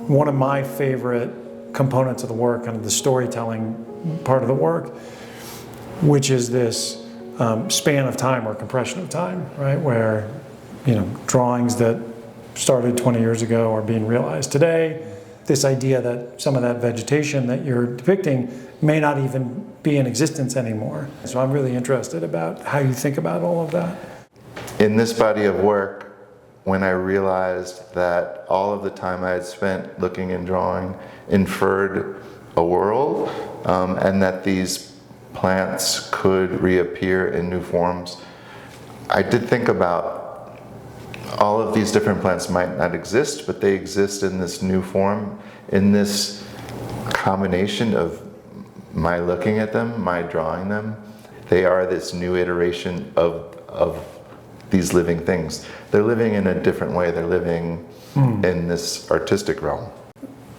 one of my favorite components of the work, kind of the storytelling part of the work, which is this span of time or compression of time, right? Where, drawings that started 20 years ago are being realized today. This idea that some of that vegetation that you're depicting may not even be in existence anymore. So I'm really interested about how you think about all of that. In this body of work, when I realized that all of the time I had spent looking and drawing inferred a world, and that these plants could reappear in new forms, I did think about all of these different plants might not exist, but they exist in this new form, in this combination of my looking at them, my drawing them. They are this new iteration of these living things. They're living in a different way. They're living in this artistic realm.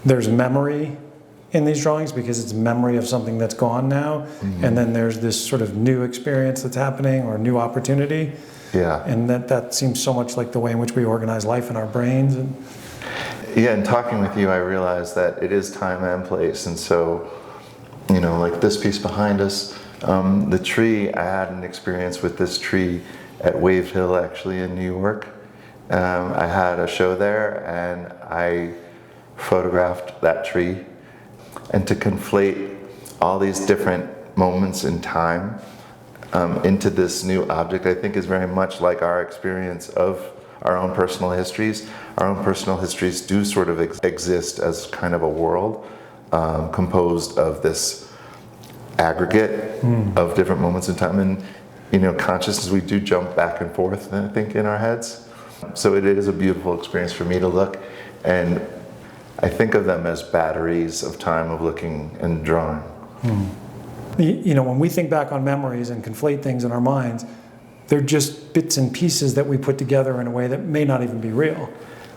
There's memory in these drawings because it's memory of something that's gone now, and then there's this sort of new experience that's happening or new opportunity. Yeah. And that seems so much like the way in which we organize life in our brains. Yeah, and talking with you, I realized that it is time and place. And so, like this piece behind us, the tree, I had an experience with this tree at Wave Hill, actually, in New York. I had a show there, and I photographed that tree. And to conflate all these different moments in time into this new object, I think is very much like our experience of our own personal histories. Our own personal histories do sort of exist as kind of a world composed of this aggregate of different moments in time. And, consciousness, we do jump back and forth, I think, in our heads. So it is a beautiful experience for me to look, and I think of them as batteries of time of looking and drawing. When we think back on memories and conflate things in our minds, they're just bits and pieces that we put together in a way that may not even be real.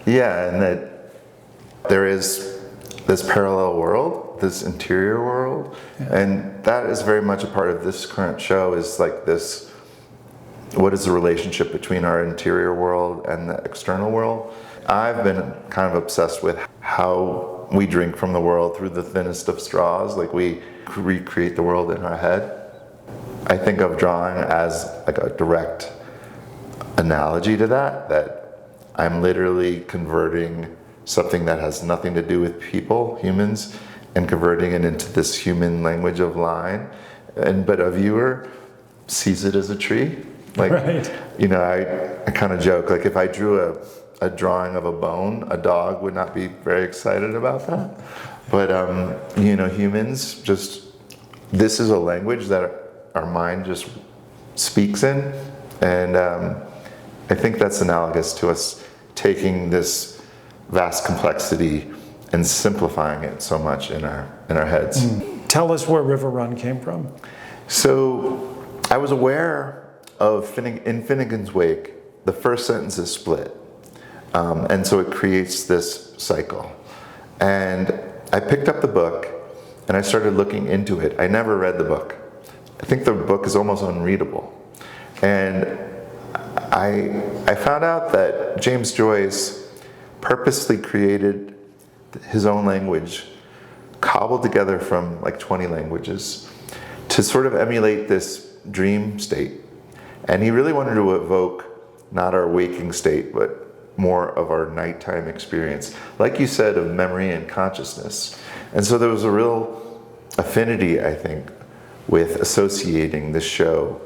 Yeah, and that there is this parallel world, this interior world, and that is very much a part of this current show, is like this, what is the relationship between our interior world and the external world? I've been kind of obsessed with how we drink from the world through the thinnest of straws, like we recreate the world in our head. I think of drawing as like a direct analogy to that I'm literally converting something that has nothing to do with people, humans, and converting it into this human language of line. But a viewer sees it as a tree. Like, right. I kind of joke, like if I drew a drawing of a bone, a dog would not be very excited about that. But, humans this is a language that our mind just speaks in. And I think that's analogous to us taking this vast complexity and simplifying it so much in our heads. Tell us where Riverrun came from. So I was aware of in Finnegan's Wake, the first sentence is split. And so it creates this cycle. And I picked up the book and I started looking into it. I never read the book. I think the book is almost unreadable. And I found out that James Joyce purposely created his own language, cobbled together from like 20 languages, to sort of emulate this dream state. And he really wanted to evoke not our waking state, but more of our nighttime experience, like you said, of memory and consciousness. And so there was a real affinity, I think, with associating this show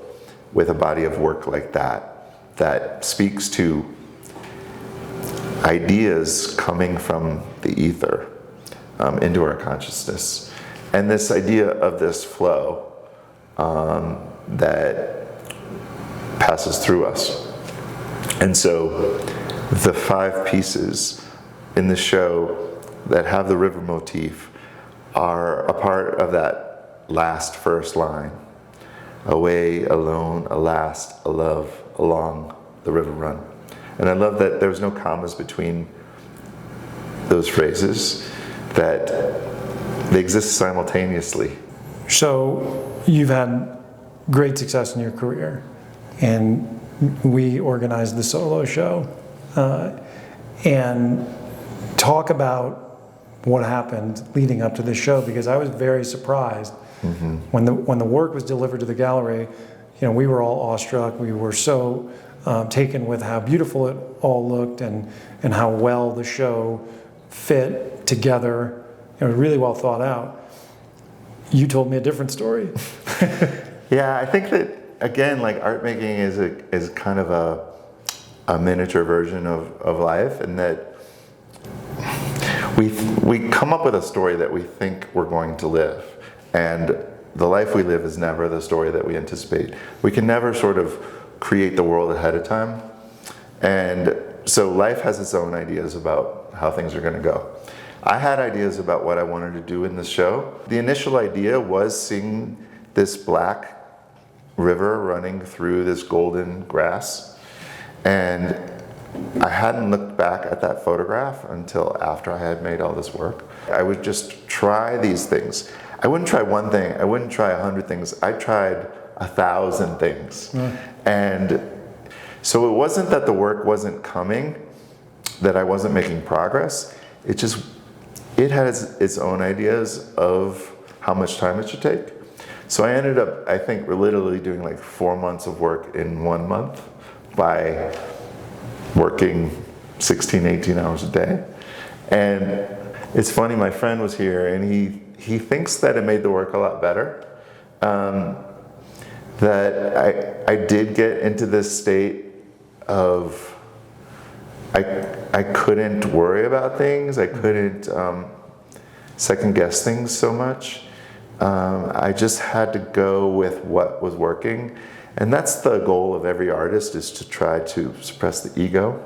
with a body of work like that speaks to ideas coming from the ether into our consciousness. And this idea of this flow that passes through us. And so the 5 pieces in the show that have the river motif are a part of that last first line. Away, alone, alast, a love, along the river run. And I love that there's no commas between those phrases, that they exist simultaneously. So you've had great success in your career, and we organized the solo show. And talk about what happened leading up to this show, because I was very surprised when the work was delivered to the gallery. We were all awestruck. We were so taken with how beautiful it all looked and how well the show fit together. Really well thought out. You told me a different story. Yeah, I think that, again, like, art making is kind of a miniature version of life, and that we come up with a story that we think we're going to live, and the life we live is never the story that we anticipate. We can never sort of create the world ahead of time, and so life has its own ideas about how things are going to go. I had ideas about what I wanted to do in this show. The initial idea was seeing this black river running through this golden grass, and I hadn't looked back at that photograph until after I had made all this work. I would just try these things. I wouldn't try one thing, I wouldn't try 100 things, I tried 1,000 things. And so it wasn't that the work wasn't coming, that I wasn't making progress, it has its own ideas of how much time it should take. So I ended up, I think, we're literally doing like 4 months of work in 1 month by working 16, 18 hours a day. And it's funny, my friend was here and he thinks that it made the work a lot better. That I did get into this state of, I couldn't worry about things, I couldn't second guess things so much. I just had to go with what was working. And that's the goal of every artist, is to try to suppress the ego.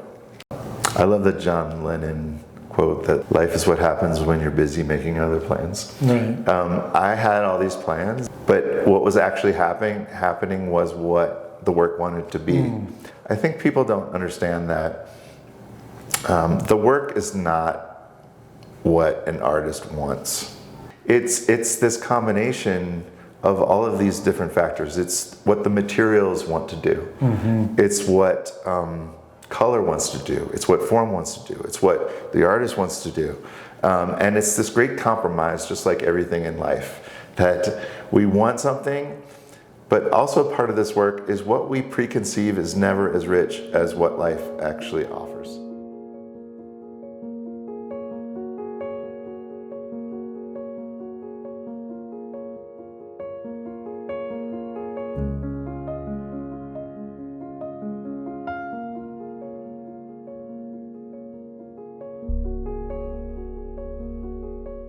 I love the John Lennon quote that life is what happens when you're busy making other plans. Right. I had all these plans, but what was actually happening was what the work wanted to be. I think people don't understand that the work is not what an artist wants. It's this combination of all of these different factors. It's what the materials want to do. It's what color wants to do. It's what form wants to do. It's what the artist wants to do. And it's this great compromise, just like everything in life, that we want something, but also part of this work is what we preconceive is never as rich as what life actually offers.